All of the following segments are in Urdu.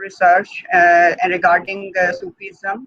research regarding Sufism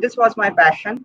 This was my passion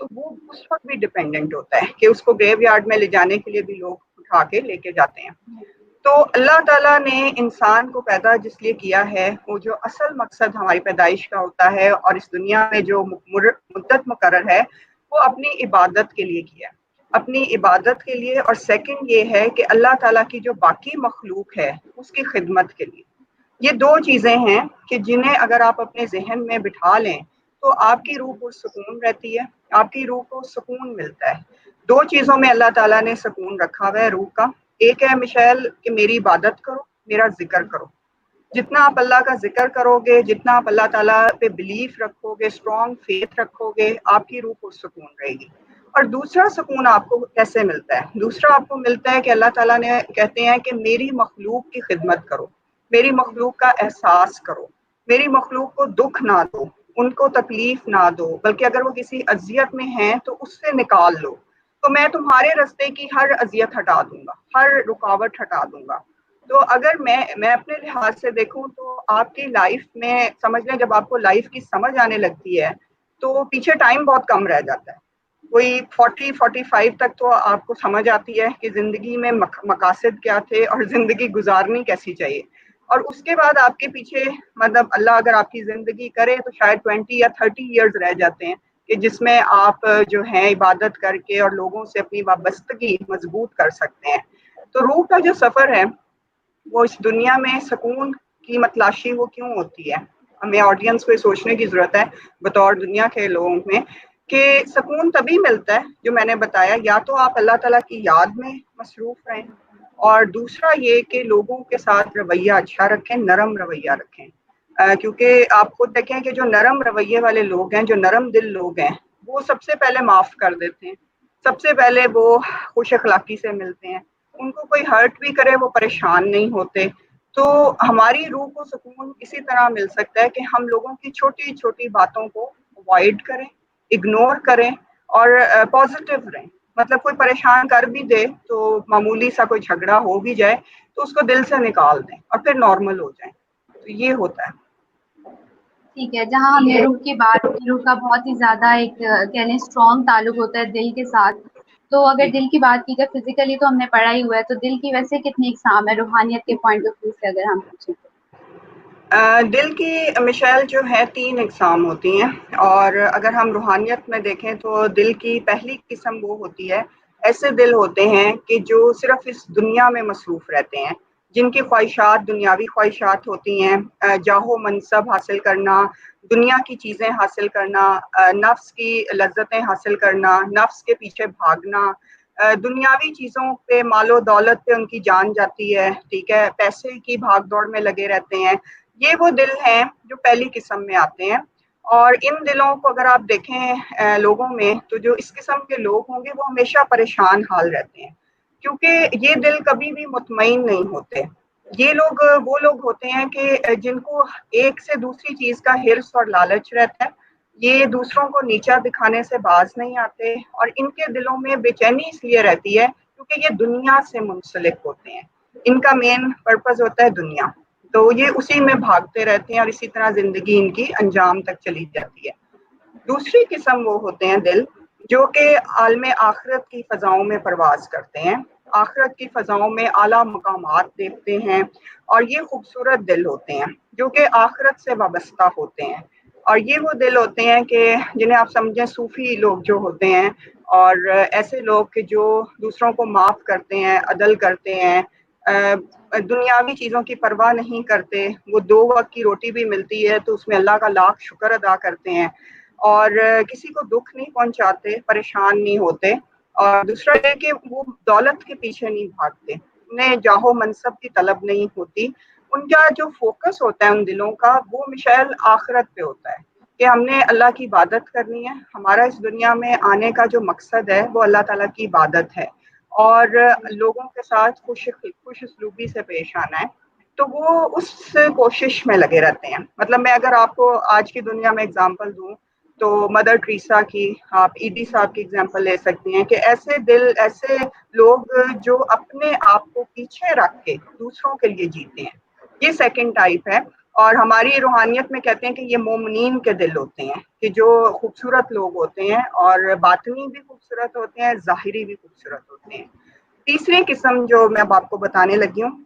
تو وہ اس وقت بھی ڈپینڈنٹ ہوتا ہے کہ اس کو گریو یارڈ میں لے جانے کے لیے بھی لوگ اٹھا کے لے کے جاتے ہیں. تو اللہ تعالیٰ نے انسان کو پیدا جس لیے کیا ہے، وہ جو اصل مقصد ہماری پیدائش کا ہوتا ہے اور اس دنیا میں جو مدت مقرر ہے، وہ اپنی عبادت کے لیے کیا ہے، اپنی عبادت کے لیے. اور سیکنڈ یہ ہے کہ اللہ تعالیٰ کی جو باقی مخلوق ہے اس کی خدمت کے لیے. یہ دو چیزیں ہیں کہ جنہیں اگر آپ اپنے ذہن میں بٹھا لیں تو آپ کی روح کو سکون رہتی ہے، آپ کی روح کو سکون ملتا ہے. دو چیزوں میں اللہ تعالیٰ نے سکون رکھا ہوا ہے روح کا. ایک ہے مشیل کہ میری عبادت کرو، میرا ذکر کرو. جتنا آپ اللہ کا ذکر کرو گے، جتنا آپ اللہ تعالیٰ پہ بلیف رکھو گے، اسٹرانگ فیتھ رکھو گے، آپ کی روح کو سکون رہے گی. اور دوسرا سکون آپ کو کیسے ملتا ہے؟ دوسرا آپ کو ملتا ہے کہ اللہ تعالیٰ نے کہتے ہیں کہ میری مخلوق کی خدمت کرو، میری مخلوق کا احساس کرو، میری مخلوق کو دکھ نہ دو، ان کو تکلیف نہ دو، بلکہ اگر وہ کسی اذیت میں ہیں تو اس سے نکال لو. تو میں تمہارے راستے کی ہر اذیت ہٹا دوں گا، ہر رکاوٹ ہٹا دوں گا. تو اگر میں اپنے لحاظ سے دیکھوں تو آپ کی لائف میں سمجھ لیں جب آپ کو لائف کی سمجھ آنے لگتی ہے تو پیچھے ٹائم بہت کم رہ جاتا ہے. کوئی 40-45 تک تو آپ کو سمجھ آتی ہے کہ زندگی میں مقاصد کیا تھے اور زندگی گزارنی کیسی چاہیے. اور اس کے بعد آپ کے پیچھے مطلب اللہ اگر آپ کی زندگی کرے تو شاید 20 یا 30 ایئرز رہ جاتے ہیں کہ جس میں آپ جو ہیں عبادت کر کے اور لوگوں سے اپنی وابستگی مضبوط کر سکتے ہیں. تو روح کا جو سفر ہے وہ اس دنیا میں سکون کی متلاشی وہ کیوں ہوتی ہے؟ ہمیں آڈینس کو سوچنے کی ضرورت ہے بطور دنیا کے لوگوں میں کہ سکون تبھی ملتا ہے جو میں نے بتایا، یا تو آپ اللہ تعالیٰ کی یاد میں مصروف رہیں، اور دوسرا یہ کہ لوگوں کے ساتھ رویہ اچھا رکھیں، نرم رویہ رکھیں. کیونکہ آپ خود دیکھیں کہ جو نرم رویے والے لوگ ہیں، جو نرم دل لوگ ہیں، وہ سب سے پہلے معاف کر دیتے ہیں، سب سے پہلے وہ خوش اخلاقی سے ملتے ہیں، ان کو کوئی ہرٹ بھی کرے وہ پریشان نہیں ہوتے. تو ہماری روح کو سکون اسی طرح مل سکتا ہے کہ ہم لوگوں کی چھوٹی چھوٹی باتوں کو اوائڈ کریں، اگنور کریں اور پازیٹیو رہیں. مطلب کوئی پریشان کر بھی دے تو معمولی سا کوئی جھگڑا ہو بھی جائے تو اس کو دل سے نکال دیں اور پھر نارمل ہو جائیں. تو یہ ہوتا ہے. ٹھیک ہے، جہاں ہم نے روح کی بات کی، روح کا بہت ہی زیادہ ایک کہنے اسٹرانگ تعلق ہوتا ہے دل کے ساتھ. تو اگر دل کی بات کی جائے فزیکلی تو ہم نے پڑھا ہی ہوا ہے، تو دل کی ویسے کتنی اقسام ہے روحانیت کے پوائنٹ آف ویو سے اگر ہم پوچھیں تو؟ دل کی مشائل جو ہے 3 اقسام ہوتی ہیں، اور اگر ہم روحانیت میں دیکھیں تو دل کی پہلی قسم وہ ہوتی ہے، ایسے دل ہوتے ہیں کہ جو صرف اس دنیا میں مصروف رہتے ہیں، جن کی خواہشات دنیاوی خواہشات ہوتی ہیں، جاہ و منصب حاصل کرنا، دنیا کی چیزیں حاصل کرنا، نفس کی لذتیں حاصل کرنا، نفس کے پیچھے بھاگنا، دنیاوی چیزوں پہ مال و دولت پہ ان کی جان جاتی ہے، ٹھیک ہے، پیسے کی بھاگ دوڑ میں لگے رہتے ہیں. یہ وہ دل ہیں جو پہلی قسم میں آتے ہیں. اور ان دلوں کو اگر آپ دیکھیں لوگوں میں تو جو اس قسم کے لوگ ہوں گے وہ ہمیشہ پریشان حال رہتے ہیں، کیونکہ یہ دل کبھی بھی مطمئن نہیں ہوتے. یہ لوگ وہ لوگ ہوتے ہیں کہ جن کو ایک سے دوسری چیز کا حرص اور لالچ رہتا ہے. یہ دوسروں کو نیچا دکھانے سے باز نہیں آتے، اور ان کے دلوں میں بے چینی اس لیے رہتی ہے کیونکہ یہ دنیا سے منسلک ہوتے ہیں. ان کا مین پرپز ہوتا ہے دنیا، تو یہ اسی میں بھاگتے رہتے ہیں اور اسی طرح زندگی ان کی انجام تک چلی جاتی ہے. دوسری قسم وہ ہوتے ہیں دل جو کہ عالم آخرت کی فضاؤں میں پرواز کرتے ہیں، آخرت کی فضاؤں میں اعلیٰ مقامات دیکھتے ہیں، اور یہ خوبصورت دل ہوتے ہیں جو کہ آخرت سے وابستہ ہوتے ہیں. اور یہ وہ دل ہوتے ہیں کہ جنہیں آپ سمجھیں صوفی لوگ جو ہوتے ہیں، اور ایسے لوگ کہ جو دوسروں کو معاف کرتے ہیں، عدل کرتے ہیں، دنیاوی چیزوں کی پرواہ نہیں کرتے. وہ 2 وقت کی روٹی بھی ملتی ہے تو اس میں اللہ کا لاکھ شکر ادا کرتے ہیں، اور کسی کو دکھ نہیں پہنچاتے، پریشان نہیں ہوتے. اور دوسرا یہ کہ وہ دولت کے پیچھے نہیں بھاگتے، انہیں جاہ و منصب کی طلب نہیں ہوتی. ان کا جو فوکس ہوتا ہے ان دلوں کا وہ مشعل آخرت پہ ہوتا ہے کہ ہم نے اللہ کی عبادت کرنی ہے. ہمارا اس دنیا میں آنے کا جو مقصد ہے وہ اللہ تعالیٰ کی عبادت ہے، اور لوگوں کے ساتھ خوش اسلوبی سے پیش آنا ہے. تو وہ اس کوشش میں لگے رہتے ہیں. مطلب میں اگر آپ کو آج کی دنیا میں اگزامپل دوں تو مدر ٹریسا کی، آپ ایڈی صاحب کی اگزامپل لے سکتی ہیں کہ ایسے دل، ایسے لوگ جو اپنے آپ کو پیچھے رکھ کے دوسروں کے لیے جیتے ہیں. یہ سیکنڈ ٹائپ ہے. اور ہماری روحانیت میں کہتے ہیں کہ یہ مومنین کے دل ہوتے ہیں، کہ جو خوبصورت لوگ ہوتے ہیں اور باطنی بھی خوبصورت ہوتے ہیں، ظاہری بھی خوبصورت ہوتے ہیں۔ تیسری قسم جو میں اب آپ کو بتانے لگی ہوں،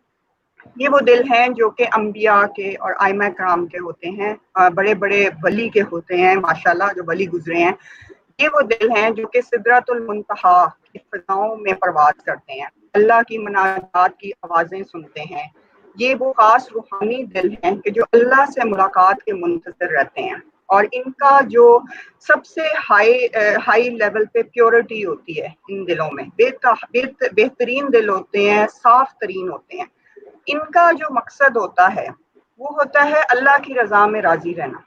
یہ وہ دل ہیں جو کہ انبیاء کے اور ائمہ کرام کے ہوتے ہیں، بڑے بڑے ولی کے ہوتے ہیں، ماشاءاللہ جو ولی گزرے ہیں۔ یہ وہ دل ہیں جو کہ سدرۃ المنتہا کی فضاؤں میں پرواز کرتے ہیں، اللہ کی مناجات کی آوازیں سنتے ہیں۔ یہ وہ خاص روحانی دل ہیں کہ جو اللہ سے ملاقات کے منتظر رہتے ہیں، اور ان کا جو سب سے ہائی لیول پہ پیورٹی ہوتی ہے ان دلوں میں، بہترین دل ہوتے ہیں، صاف ترین ہوتے ہیں۔ ان کا جو مقصد ہوتا ہے وہ ہوتا ہے اللہ کی رضا میں راضی رہنا۔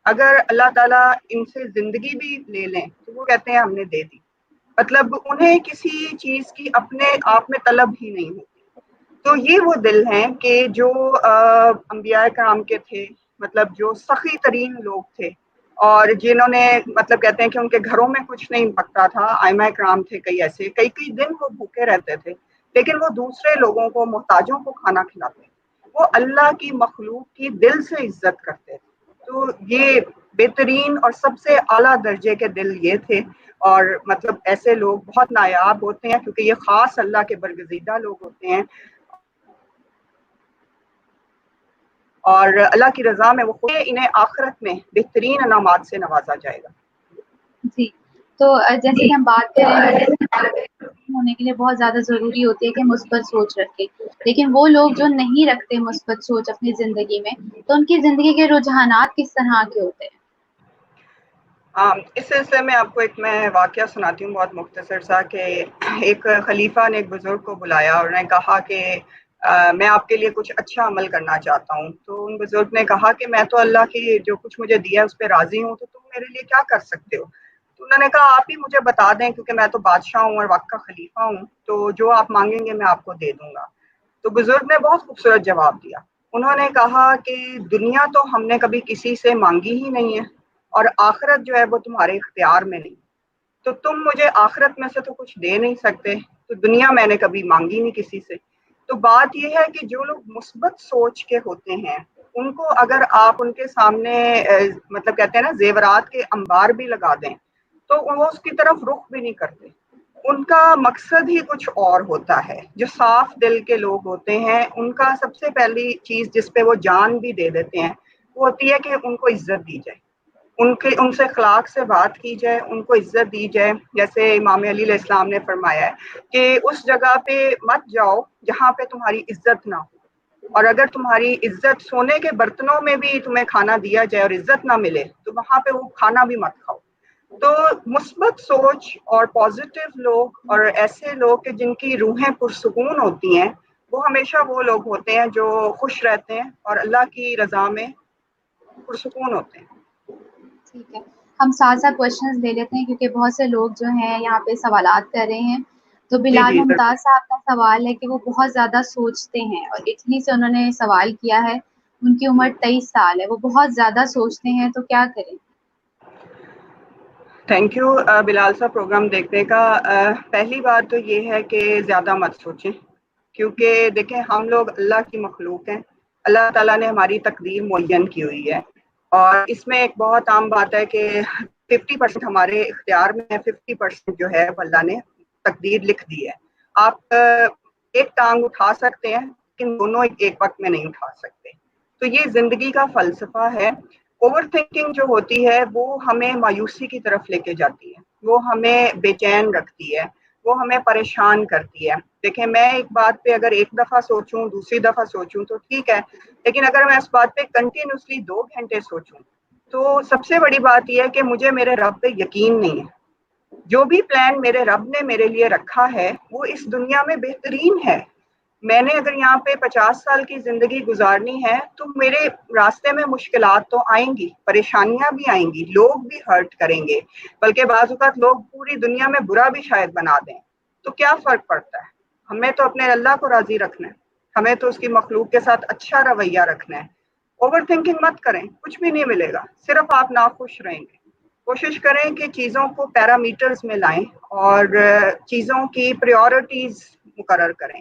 اگر اللہ تعالیٰ ان سے زندگی بھی لے لیں تو وہ کہتے ہیں ہم نے دے دی، مطلب انہیں کسی چیز کی اپنے آپ میں طلب ہی نہیں ہوتی۔ تو یہ وہ دل ہیں کہ جو انبیاء کرام کے تھے، مطلب جو سخی ترین لوگ تھے، اور جنہوں نے مطلب کہتے ہیں کہ ان کے گھروں میں کچھ نہیں پکتا تھا۔ ائمہ کرام تھے کئی ایسے، کئی دن وہ بھوکے رہتے تھے، لیکن وہ دوسرے لوگوں کو، محتاجوں کو کھانا کھلاتے، وہ اللہ کی مخلوق کی دل سے عزت کرتے تھے۔ تو یہ بہترین اور سب سے اعلیٰ درجے کے دل یہ تھے، اور مطلب ایسے لوگ بہت نایاب ہوتے ہیں کیونکہ یہ خاص اللہ کے برگزیدہ لوگ ہوتے ہیں، اور اللہ کی رضا میں وہ خود انہیں آخرت میں بہترین انعامات سے نوازا جائے گا۔ جی، تو جیسے کہ ہم بات کر رہے ہیں ہونے کے لیے بہت زیادہ ضروری ہوتی ہے کہ مثبت سوچ رکھیں، لیکن وہ لوگ جو نہیں رکھتے مثبت سوچ اپنی زندگی میں، تو ان کی زندگی کے رجحانات کس طرح کے ہوتے ہیں؟ اس سلسلے میں آپ کو ایک میں واقعہ سناتی ہوں بہت مختصر سا، کہ ایک خلیفہ نے ایک بزرگ کو بلایا اور نے کہا کہ میں آپ کے لیے کچھ اچھا عمل کرنا چاہتا ہوں۔ تو ان بزرگ نے کہا کہ میں تو اللہ کی جو کچھ مجھے دیا اس پہ راضی ہوں، تو تم میرے لیے کیا کر سکتے ہو؟ تو انہوں نے کہا آپ ہی مجھے بتا دیں، کیونکہ میں تو بادشاہ ہوں اور وقت کا خلیفہ ہوں، تو جو آپ مانگیں گے میں آپ کو دے دوں گا۔ تو بزرگ نے بہت خوبصورت جواب دیا۔ انہوں نے کہا کہ دنیا تو ہم نے کبھی کسی سے مانگی ہی نہیں ہے، اور آخرت جو ہے وہ تمہارے اختیار میں نہیں، تو تم مجھے آخرت میں سے تو کچھ دے نہیں سکتے، تو دنیا میں نے کبھی مانگی نہیں کسی سے۔ تو بات یہ ہے کہ جو لوگ مثبت سوچ کے ہوتے ہیں، ان کو اگر آپ ان کے سامنے مطلب کہتے ہیں نا زیورات کے انبار بھی لگا دیں تو وہ اس کی طرف رخ بھی نہیں کرتے۔ ان کا مقصد ہی کچھ اور ہوتا ہے۔ جو صاف دل کے لوگ ہوتے ہیں، ان کا سب سے پہلی چیز جس پہ وہ جان بھی دے دیتے ہیں وہ ہوتی ہے کہ ان کو عزت دی جائے، ان سے اخلاق سے بات کی جائے، ان کو عزت دی جائے۔ جیسے امام علی علیہ السلام نے فرمایا ہے کہ اس جگہ پہ مت جاؤ جہاں پہ تمہاری عزت نہ ہو، اور اگر تمہاری عزت سونے کے برتنوں میں بھی تمہیں کھانا دیا جائے اور عزت نہ ملے تو وہاں پہ وہ کھانا بھی مت کھاؤ۔ تو مثبت سوچ اور پازیٹیو لوگ اور ایسے لوگ کہ جن کی روحیں پرسکون ہوتی ہیں، وہ ہمیشہ وہ لوگ ہوتے ہیں جو خوش رہتے ہیں اور اللہ کی رضا میں پرسکون ہوتے ہیں۔ ٹھیک ہے، ہم ساتھ ساتھ کوشچنز لے لیتے ہیں کیونکہ بہت سے لوگ جو ہیں یہاں پہ سوالات کر رہے ہیں۔ تو جی بلال جی ضرور۔ ممتاز صاحب کا سوال ہے کہ وہ بہت زیادہ سوچتے ہیں، اور اٹلی سے انہوں نے سوال کیا ہے، ان کی عمر 23 سال ہے، وہ بہت زیادہ سوچتے ہیں، تو کیا کریں؟ تھینک یو بلال صاحب پروگرام دیکھنے کا۔ پہلی بات تو یہ ہے کہ زیادہ مت سوچیں، کیونکہ دیکھیں ہم لوگ اللہ کی مخلوق ہیں، اللہ تعالیٰ نے ہماری تقدیر معین کی ہوئی ہے، اور اس میں ایک بہت عام بات ہے کہ 50% ہمارے اختیار میں ہے، 50% جو ہے اللہ نے تقدیر لکھ دی ہے۔ آپ ایک ٹانگ اٹھا سکتے ہیں لیکن دونوں ایک وقت میں نہیں اٹھا سکتے۔ تو یہ زندگی کا فلسفہ ہے۔ اوور تھنکنگ جو ہوتی ہے وہ ہمیں مایوسی کی طرف لے کے جاتی ہے، وہ ہمیں بے چین رکھتی ہے، وہ ہمیں پریشان کرتی ہے۔ دیکھیں میں ایک بات پہ اگر ایک دفعہ سوچوں، دوسری دفعہ سوچوں تو ٹھیک ہے، لیکن اگر میں اس بات پہ کنٹینیوسلی 2 گھنٹے سوچوں تو سب سے بڑی بات یہ ہے کہ مجھے میرے رب پہ یقین نہیں ہے۔ جو بھی پلان میرے رب نے میرے لیے رکھا ہے وہ اس دنیا میں بہترین ہے۔ میں نے اگر یہاں پہ 50 سال کی زندگی گزارنی ہے تو میرے راستے میں مشکلات تو آئیں گی، پریشانیاں بھی آئیں گی، لوگ بھی ہرٹ کریں گے، بلکہ بعض اوقات لوگ پوری دنیا میں برا بھی شاید بنا دیں، تو کیا فرق پڑتا ہے؟ ہمیں تو اپنے اللہ کو راضی رکھنا ہے، ہمیں تو اس کی مخلوق کے ساتھ اچھا رویہ رکھنا ہے۔ اوور تھنکنگ مت کریں، کچھ بھی نہیں ملے گا، صرف آپ ناخوش رہیں گے۔ کوشش کریں کہ چیزوں کو پیرامیٹرز میں لائیں اور چیزوں کی پریورٹیز مقرر کریں۔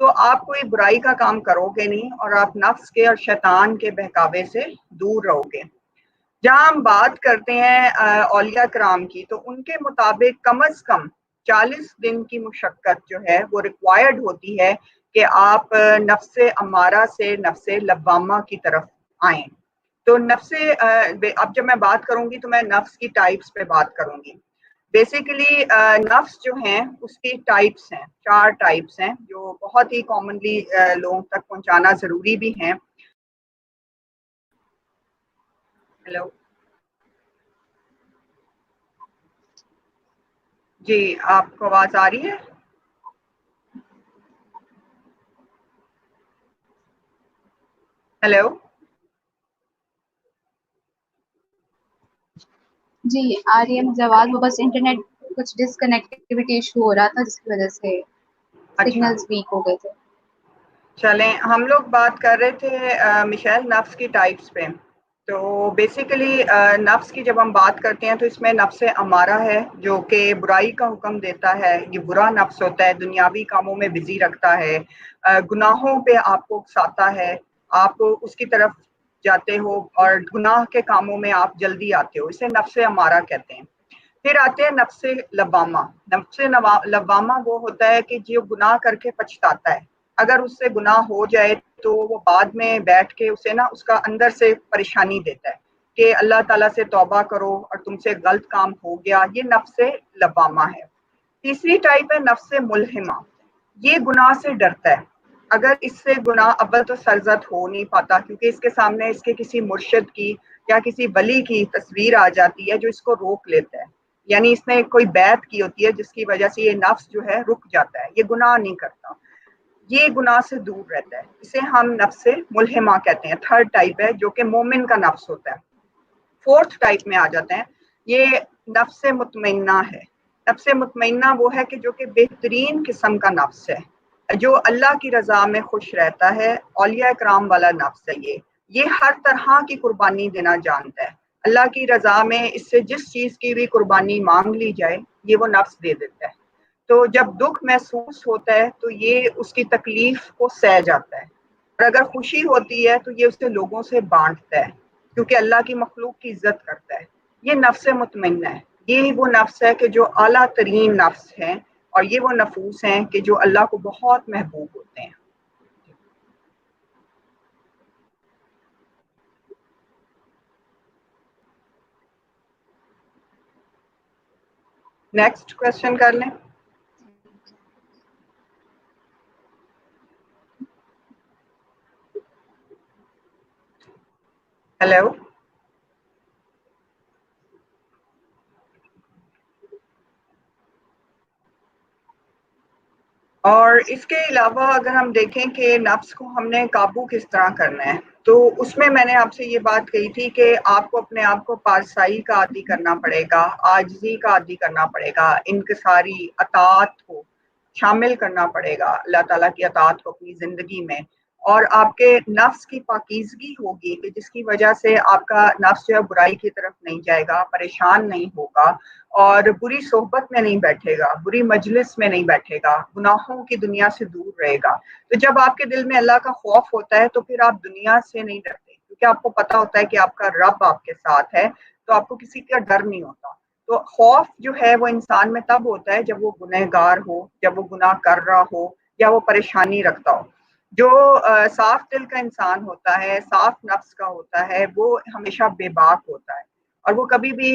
تو آپ کوئی برائی کا کام کرو گے نہیں اور آپ نفس کے اور شیطان کے بہکاوے سے دور رہو گے۔ جہاں ہم بات کرتے ہیں اولیاء کرام کی، تو ان کے مطابق کم از کم 40 دن کی مشقت جو ہے وہ ریکوائرڈ ہوتی ہے کہ آپ نفس امارہ سے نفس لوامہ کی طرف آئیں۔ تو نفس اب جب میں بات کروں گی تو میں نفس کی ٹائپس پہ بات کروں گی۔ بیسیکلی نفس جو ہیں اس کی ٹائپس ہیں، 4 ٹائپس ہیں جو بہت ہی کامنلی لوگوں تک پہنچانا ضروری بھی ہیں۔ ہیلو جی، آپ کو آواز آ رہی ہے؟ ہیلو جی آ رہی ہے مجھے آواز، وہ بس انٹرنیٹ کچھ ڈسکنیکٹیوٹی ایشو ہو رہا تھا جس کی وجہ سے اچھا، سگنلز ویک ہو گئے تھے۔ چلیں ہم لوگ بات کر رہے تھے مشیل نفس کی ٹائپس پہ۔ تو بیسیکلی نفس کی جب ہم بات کرتے ہیں تو اس میں نفس امارہ ہے جو کہ برائی کا حکم دیتا ہے، یہ برا نفس ہوتا ہے، دنیاوی کاموں میں بزی رکھتا ہے، گناہوں پہ آپ کو اکساتا ہے، آپ اس کی طرف جاتے ہو اور گناہ کے کاموں میں آپ جلدی آتے ہو، اسے نفس امارہ کہتے ہیں۔ پھر آتے ہیں نفس لوامہ۔ نفس لوامہ وہ ہوتا ہے کہ جو گناہ کر کے پچھتاتا ہے، اگر اس سے گناہ ہو جائے تو وہ بعد میں بیٹھ کے اسے نا اس کا اندر سے پریشانی دیتا ہے کہ اللہ تعالیٰ سے توبہ کرو اور تم سے غلط کام ہو گیا، یہ نفس لوامہ ہے۔ تیسری ٹائپ ہے نفس ملہمہ، یہ گناہ سے ڈرتا ہے، اگر اس سے گناہ اول تو سرزد ہو نہیں پاتا کیونکہ اس کے سامنے اس کے کسی مرشد کی یا کسی ولی کی تصویر آ جاتی ہے جو اس کو روک لیتا ہے، یعنی اس نے کوئی بیعت کی ہوتی ہے جس کی وجہ سے یہ نفس جو ہے رک جاتا ہے، یہ گناہ نہیں کرتا، یہ گناہ سے دور رہتا ہے، اسے ہم نفس ملہمہ کہتے ہیں۔ تھرڈ ٹائپ ہے جو کہ مومن کا نفس ہوتا ہے۔ فورتھ ٹائپ میں آ جاتے ہیں، یہ نفس مطمئنہ ہے۔ نفس مطمئنہ وہ ہے کہ جو کہ بہترین قسم کا نفس ہے، جو اللہ کی رضا میں خوش رہتا ہے، اولیاء کرام والا نفس ہے یہ ہر طرح کی قربانی دینا جانتا ہے، اللہ کی رضا میں اس سے جس چیز کی بھی قربانی مانگ لی جائے یہ وہ نفس دے دیتا ہے۔ تو جب دکھ محسوس ہوتا ہے تو یہ اس کی تکلیف کو سہ جاتا ہے، اور اگر خوشی ہوتی ہے تو یہ اسے لوگوں سے بانٹتا ہے کیونکہ اللہ کی مخلوق کی عزت کرتا ہے۔ یہ نفس مطمئنہ ہے، یہ وہ نفس ہے کہ جو اعلیٰ ترین نفس ہے، اور یہ وہ نفوس ہیں کہ جو اللہ کو بہت محبوب ہوتے ہیں۔ نیکسٹ کوشچن کر لیں۔ ہیلو اور اس کے علاوہ اگر ہم دیکھیں کہ نفس کو ہم نے قابو کس طرح کرنا ہے، تو اس میں نے آپ سے یہ بات کہی تھی کہ آپ کو اپنے آپ کو پارسائی کا عادی کرنا پڑے گا، عاجزی کا عادی کرنا پڑے گا، انکساری اطاعت کو شامل کرنا پڑے گا، اللہ تعالیٰ کی اطاعت کو اپنی زندگی میں، اور آپ کے نفس کی پاکیزگی ہوگی کہ جس کی وجہ سے آپ کا نفس جو ہے برائی کی طرف نہیں جائے گا، پریشان نہیں ہوگا، اور بری صحبت میں نہیں بیٹھے گا، بری مجلس میں نہیں بیٹھے گا، گناہوں کی دنیا سے دور رہے گا۔ تو جب آپ کے دل میں اللہ کا خوف ہوتا ہے تو پھر آپ دنیا سے نہیں ڈرتے کیونکہ آپ کو پتا ہوتا ہے کہ آپ کا رب آپ کے ساتھ ہے، تو آپ کو کسی کا ڈر نہیں ہوتا۔ تو خوف جو ہے وہ انسان میں تب ہوتا ہے جب وہ گنہگار ہو، جب وہ گناہ کر رہا ہو یا وہ پریشانی رکھتا ہو۔ جو صاف دل کا انسان ہوتا ہے، صاف نفس کا ہوتا ہے، وہ ہمیشہ بے باک ہوتا ہے اور وہ کبھی بھی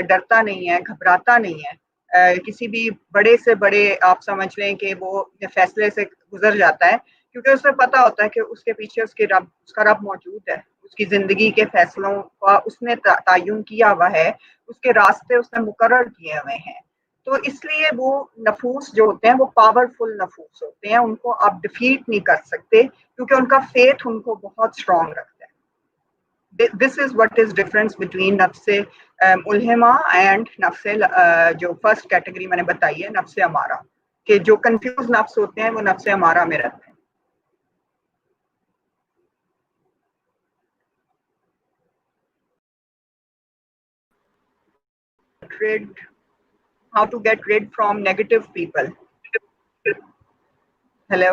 ڈرتا نہیں ہے، گھبراتا نہیں ہے، کسی بھی بڑے سے بڑے آپ سمجھ لیں کہ وہ فیصلے سے گزر جاتا ہے کیونکہ اسے پتا ہوتا ہے کہ اس کے پیچھے اس کا رب موجود ہے، اس کی زندگی کے فیصلوں کا اس نے تعین کیا ہوا ہے، اس کے راستے اس نے مقرر کیے ہوئے ہیں۔ تو اس لیے وہ نفوس جو ہوتے ہیں وہ پاورفل نفوس ہوتے ہیں، ان کو آپ ڈیفیٹ نہیں کر سکتے کیونکہ ان کا فیتھ ان کو بہت اسٹرانگ رکھتا ہے۔ This is what is difference between نفس ملہمہ اینڈ نفس جو فرسٹ کیٹیگری میں نے بتائی ہے نفس امارہ، کہ جو کنفیوز نفس ہوتے ہیں وہ نفس امارہ میں رہتے ہیں۔ How to get rid from negative people. Hello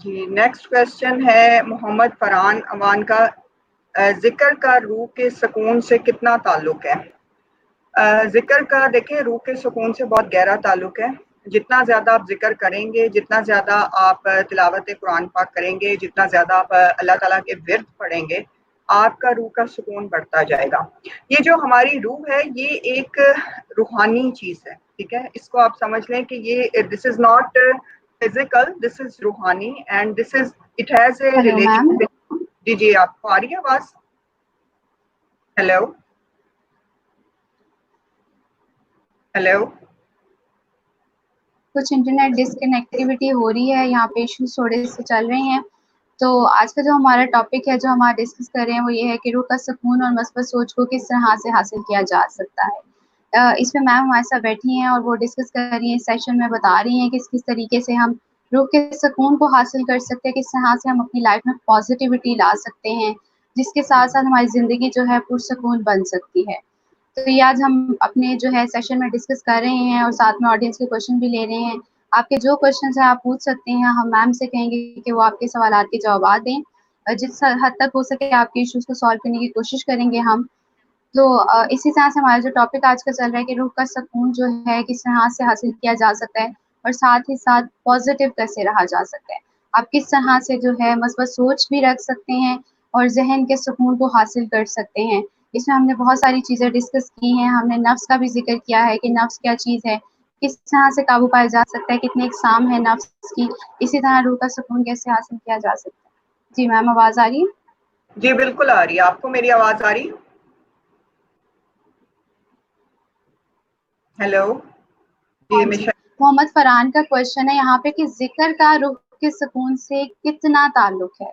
جی نیکسٹ کویشچن ہے محمد فرحان اوان کا، ذکر کا روح کے سکون سے کتنا تعلق ہے؟ ذکر کا دیکھیں روح کے سکون سے بہت گہرا تعلق ہے. جتنا زیادہ آپ ذکر کریں گے، جتنا زیادہ آپ تلاوت قرآن پاک کریں گے، جتنا زیادہ آپ اللہ تعالیٰ کے ورد پڑھیں گے، آپ کا روح کا سکون بڑھتا جائے گا. یہ جو ہماری روح ہے یہ ایک روحانی چیز ہے، ٹھیک ہے. اس کو آپ سمجھ لیں کہ یہ دس is not physical, this is روحانی and this is it has a hello ma'am. Relation. جی آپ کو آ رہی ہے آواز؟ ہیلو ہیلو کچھ انٹرنیٹ ڈسکنیکٹیوٹی ہو رہی ہے، یہاں پہ ایشوز تھوڑے سے چل رہے ہیں. تو آج کا جو ہمارا ٹاپک ہے جو ہمارا ڈسکس کر رہے ہیں وہ یہ ہے کہ روح کا سکون اور مثبت سوچ کو کس طرح سے حاصل کیا جا سکتا ہے. اس میں میم ہمارے ساتھ بیٹھی ہیں اور وہ ڈسکس کر رہی ہیں، اس سیشن میں بتا رہی ہیں کہ کس طریقے سے ہم روح کے سکون کو حاصل کر سکتے ہیں، کس طرح سے ہم اپنی لائف میں پازیٹیوٹی لا سکتے ہیں، جس کے ساتھ ساتھ ہماری زندگی جو ہے پرسکون بن سکتی ہے. تو یہ آج ہم اپنے جو ہے سیشن میں ڈسکس کر رہے ہیں اور ساتھ میں آڈینس کے کویشچن بھی لے رہے ہیں. آپ کے جو کویشچنز ہیں آپ پوچھ سکتے ہیں، ہم میم سے کہیں گے کہ وہ آپ کے سوالات کے جوابات دیں. جس حد تک ہو سکے آپ کے ایشوز کو سالو کرنے کی کوشش کریں گے ہم. تو اسی طرح سے ہمارا جو ٹاپک آج کا چل رہا ہے کہ روح کا سکون جو ہے کس طرح سے حاصل کیا جا سکتا ہے اور ساتھ ہی ساتھ پازیٹیو کیسے رہا جا سکتا ہے. آپ کس طرح سے جو ہے مثبت سوچ بھی رکھ سکتے ہیں اور ذہن کے سکون کو حاصل کر سکتے ہیں. اس میں ہم نے بہت ساری چیزیں ڈسکس کی ہیں. ہم نے نفس کا بھی ذکر کیا ہے کہ نفس کیا چیز ہے، کس طرح سے قابو پایا جا سکتا ہے، کتنے اقسام ہے نفس کی. اسی طرح روح کا سکون کیسے حاصل کیا جا سکتا ہے. جی میم آواز آ رہی ہے؟ جی بالکل آ رہی ہے. آپ کو میری آواز آ رہی ہے؟ ہیلو ہاں جی جی. محمد فرحان کا کویشچن ہے یہاں پہ کہ ذکر کا روح کے سکون سے کتنا تعلق ہے؟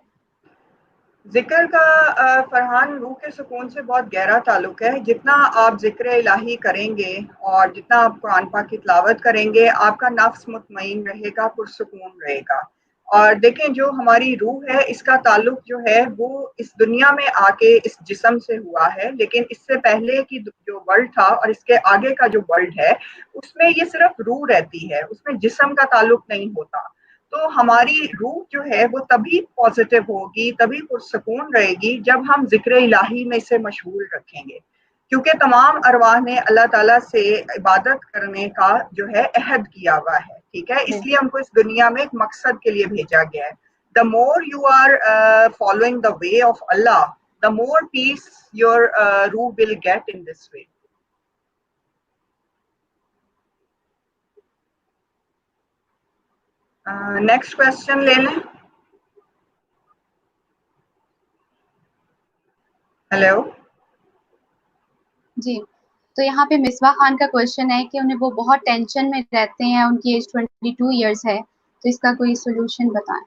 ذکر کا فرحان روح کے سکون سے بہت گہرا تعلق ہے. جتنا آپ ذکر الہی کریں گے اور جتنا آپ قرآن پاک کی تلاوت کریں گے، آپ کا نفس مطمئن رہے گا، پرسکون رہے گا. اور دیکھیں جو ہماری روح ہے اس کا تعلق جو ہے وہ اس دنیا میں آ کے اس جسم سے ہوا ہے، لیکن اس سے پہلے کی جو ورلڈ تھا اور اس کے آگے کا جو ورلڈ ہے اس میں یہ صرف روح رہتی ہے، اس میں جسم کا تعلق نہیں ہوتا. تو ہماری روح جو ہے وہ تبھی پازیٹیو ہوگی، تبھی پرسکون رہے گی جب ہم ذکر الہی میں اسے مشغول رکھیں گے. کیونکہ تمام ارواح نے اللہ تعالیٰ سے عبادت کرنے کا جو ہے عہد کیا ہوا ہے، ٹھیک ہے. اس لیے ہم کو اس دنیا میں ایک مقصد کے لیے بھیجا گیا ہے. The more you are following the way of Allah, the more peace your روح will get in this way. Next question لے لیں. ہیلو جی. تو یہاں پہ مصباح خان کا کویشچن ہے کہ انہیں وہ بہت ٹینشن میں رہتے ہیں، ان کی ایج 22 ایئرس ہے، تو اس کا کوئی سولوشن بتائیں.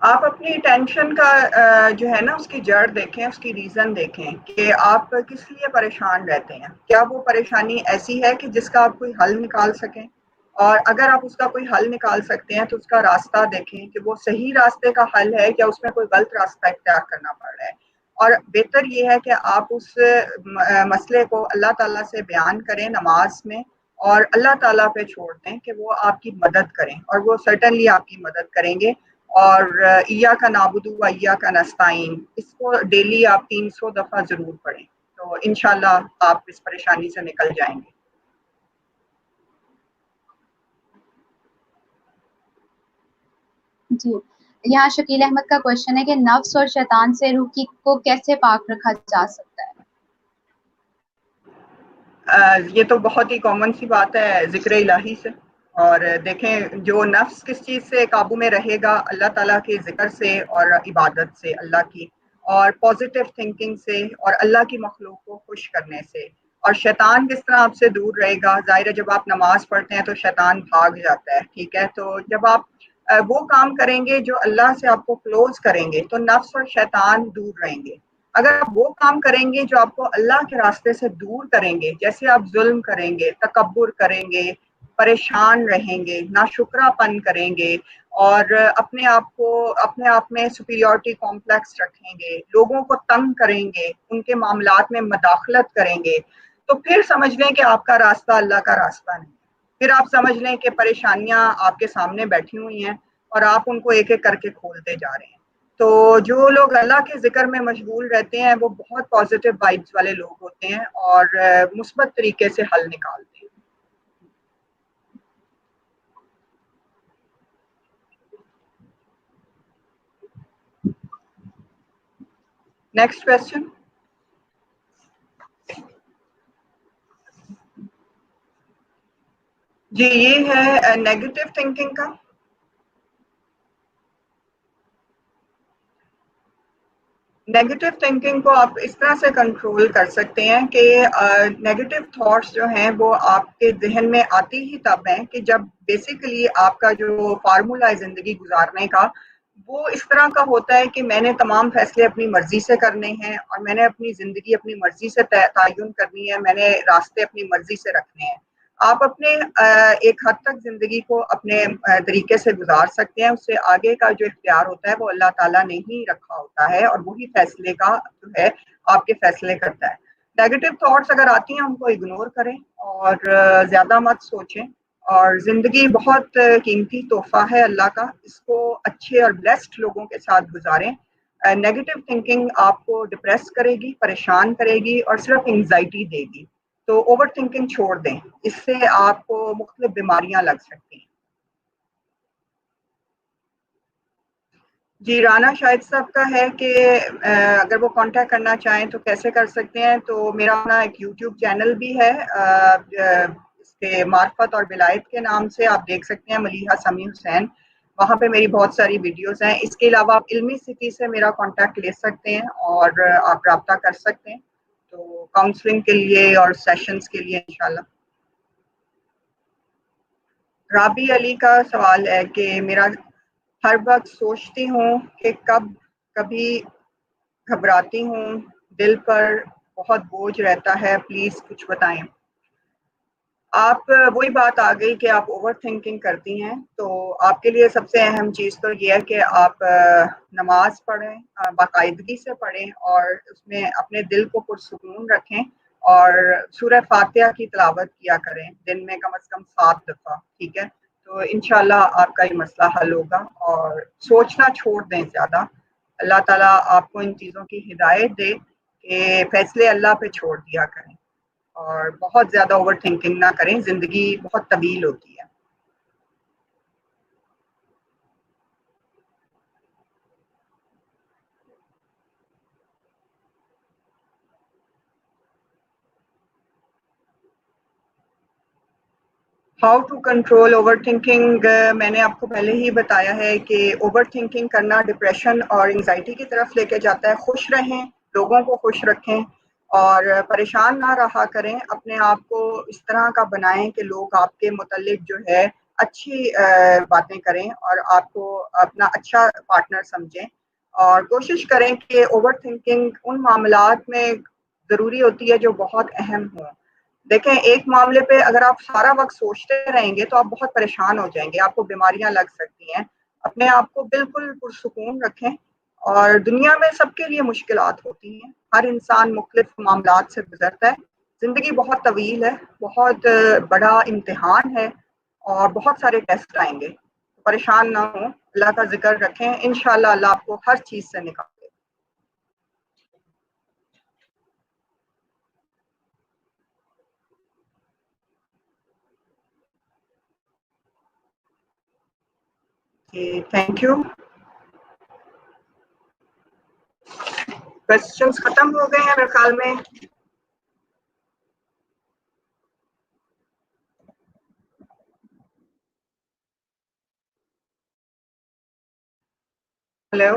آپ اپنی ٹینشن کا جو ہے نا اس کی جڑ دیکھیں، اس کی ریزن دیکھیں کہ آپ کس لیے پریشان رہتے ہیں. کیا وہ پریشانی ایسی ہے کہ جس کا آپ کوئی حل نکال سکیں؟ اور اگر آپ اس کا کوئی حل نکال سکتے ہیں تو اس کا راستہ دیکھیں کہ وہ صحیح راستے کا حل ہے یا اس میں کوئی غلط راستہ اختیار کرنا پڑ رہا ہے. اور بہتر یہ ہے کہ آپ اس مسئلے کو اللہ تعالیٰ سے بیان کریں نماز میں، اور اللہ تعالیٰ پہ چھوڑ دیں کہ وہ آپ کی مدد کریں، اور وہ سرٹنلی آپ کی مدد کریں گے. اور ایاک نعبد و ایاک نستعین، اس کو ڈیلی آپ 300 دفعہ ضرور پڑھیں، تو انشاءاللہ آپ اس پریشانی سے نکل جائیں گے. جی. یہاں شکیل احمد کا کویشچن ہے کہ نفس اور شیطان سے روح کو کیسے پاک رکھا جا سکتا ہے؟ یہ تو بہت ہی کامن سی بات ہے ذکر الہی سے. اور دیکھیں جو نفس کس چیز سے قابو میں رہے گا؟ اللہ تعالیٰ کے ذکر سے اور عبادت سے اللہ کی، اور پازیٹیو تھنکنگ سے اور اللہ کی مخلوق کو خوش کرنے سے. اور شیطان کس طرح آپ سے دور رہے گا؟ ظاہر ہے جب آپ نماز پڑھتے ہیں تو شیطان بھاگ جاتا ہے، ٹھیک ہے. تو جب آپ وہ کام کریں گے جو اللہ سے آپ کو کلوز کریں گے تو نفس اور شیطان دور رہیں گے. اگر آپ وہ کام کریں گے جو آپ کو اللہ کے راستے سے دور کریں گے، جیسے آپ ظلم کریں گے، تکبر کریں گے، پریشان رہیں گے، ناشکرا پن کریں گے، اور اپنے آپ میں سپیریورٹی کمپلیکس رکھیں گے، لوگوں کو تنگ کریں گے، ان کے معاملات میں مداخلت کریں گے، تو پھر سمجھ لیں کہ آپ کا راستہ اللہ کا راستہ نہیں. پھر آپ سمجھ لیں کہ پریشانیاں آپ کے سامنے بیٹھی ہوئی ہیں اور آپ ان کو ایک ایک کر کے کھولتے جا رہے ہیں. تو جو لوگ اللہ کے ذکر میں مشغول رہتے ہیں وہ بہت پازیٹیو وائبس والے لوگ ہوتے ہیں اور مثبت طریقے سے حل نکالتے ہیں. Next question. جی یہ ہے نیگیٹو تھنکنگ کا. نیگیٹو تھنکنگ کو آپ اس طرح سے کنٹرول کر سکتے ہیں کہ نیگیٹو تھاٹس جو ہیں وہ آپ کے ذہن میں آتی ہی تب ہیں کہ جب بیسیکلی آپ کا جو فارمولا ہے زندگی گزارنے کا وہ اس طرح کا ہوتا ہے کہ میں نے تمام فیصلے اپنی مرضی سے کرنے ہیں اور میں نے اپنی زندگی اپنی مرضی سے تعین کرنی ہے, میں نے راستے اپنی مرضی سے رکھنے ہیں. آپ اپنے ایک حد تک زندگی کو اپنے طریقے سے گزار سکتے ہیں, اس سے آگے کا جو اختیار ہوتا ہے وہ اللہ تعالیٰ نے ہی رکھا ہوتا ہے اور وہی فیصلے کا جو ہے آپ کے فیصلے کرتا ہے. نیگیٹو تھاٹس اگر آتی ہیں ان کو اگنور کریں اور زیادہ مت سوچیں, اور زندگی بہت قیمتی تحفہ ہے اللہ کا, اس کو اچھے اور بلیسڈ لوگوں کے ساتھ گزاریں. نیگیٹو تھنکنگ آپ کو ڈپریس کرے گی, پریشان کرے گی اور صرف انگزائٹی دے گی. تو اوور تھنکنگ چھوڑ دیں, اس سے آپ کو مختلف بیماریاں لگ سکتی ہیں. جی رانا شاہد صاحب کا ہے کہ اگر وہ کانٹیکٹ کرنا چاہیں تو کیسے کر سکتے ہیں. تو میرا اپنا ایک یوٹیوب چینل بھی ہے اس کے معرفت اور ولایت کے نام سے, آپ دیکھ سکتے ہیں ملیحہ سمیع حسین, وہاں پہ میری بہت ساری ویڈیوز ہیں. اس کے علاوہ آپ علمی سٹی سے میرا کانٹیکٹ لے سکتے ہیں اور آپ رابطہ کر سکتے ہیں تو کاؤنسلنگ کے لیے اور سیشنز کے لیے انشاءاللہ. رابی علی کا سوال ہے کہ میرا ہر وقت سوچتی ہوں کہ کبھی گھبراتی ہوں, دل پر بہت بوجھ رہتا ہے, پلیز کچھ بتائیں. آپ وہی بات آ گئی کہ آپ اوور تھنکنگ کرتی ہیں, تو آپ کے لیے سب سے اہم چیز تو یہ ہے کہ آپ نماز پڑھیں, باقاعدگی سے پڑھیں اور اس میں اپنے دل کو پرسکون رکھیں اور سورہ فاتحہ کی تلاوت کیا کریں دن میں کم از کم 7 دفعہ, ٹھیک ہے. تو انشاءاللہ آپ کا یہ مسئلہ حل ہوگا, اور سوچنا چھوڑ دیں زیادہ. اللہ تعالیٰ آپ کو ان چیزوں کی ہدایت دے کہ فیصلے اللہ پہ چھوڑ دیا کریں اور بہت زیادہ اوور تھنکنگ نہ کریں, زندگی بہت طویل ہوتی ہے. How to control overthinking, میں نے آپ کو پہلے ہی بتایا ہے کہ اوور تھنکنگ کرنا ڈپریشن اور انگزائٹی کی طرف لے کے جاتا ہے. خوش رہیں, لوگوں کو خوش رکھیں اور پریشان نہ رہا کریں. اپنے آپ کو اس طرح کا بنائیں کہ لوگ آپ کے متعلق جو ہے اچھی باتیں کریں اور آپ کو اپنا اچھا پارٹنر سمجھیں, اور کوشش کریں کہ اوور تھنکنگ ان معاملات میں ضروری ہوتی ہے جو بہت اہم ہوں. دیکھیں ایک معاملے پہ اگر آپ سارا وقت سوچتے رہیں گے تو آپ بہت پریشان ہو جائیں گے, آپ کو بیماریاں لگ سکتی ہیں. اپنے آپ کو بالکل پرسکون رکھیں, اور دنیا میں سب کے لیے مشکلات ہوتی ہیں, ہر انسان مختلف معاملات سے گزرتا ہے. زندگی بہت طویل ہے, بہت بڑا امتحان ہے اور بہت سارے ٹیسٹ آئیں گے. پریشان نہ ہوں, اللہ کا ذکر رکھیں, انشاءاللہ اللہ آپ کو ہر چیز سے نکالے. Thank you. کوشچنس ختم ہو گئے ہیں میرے خیال میں. ہیلو.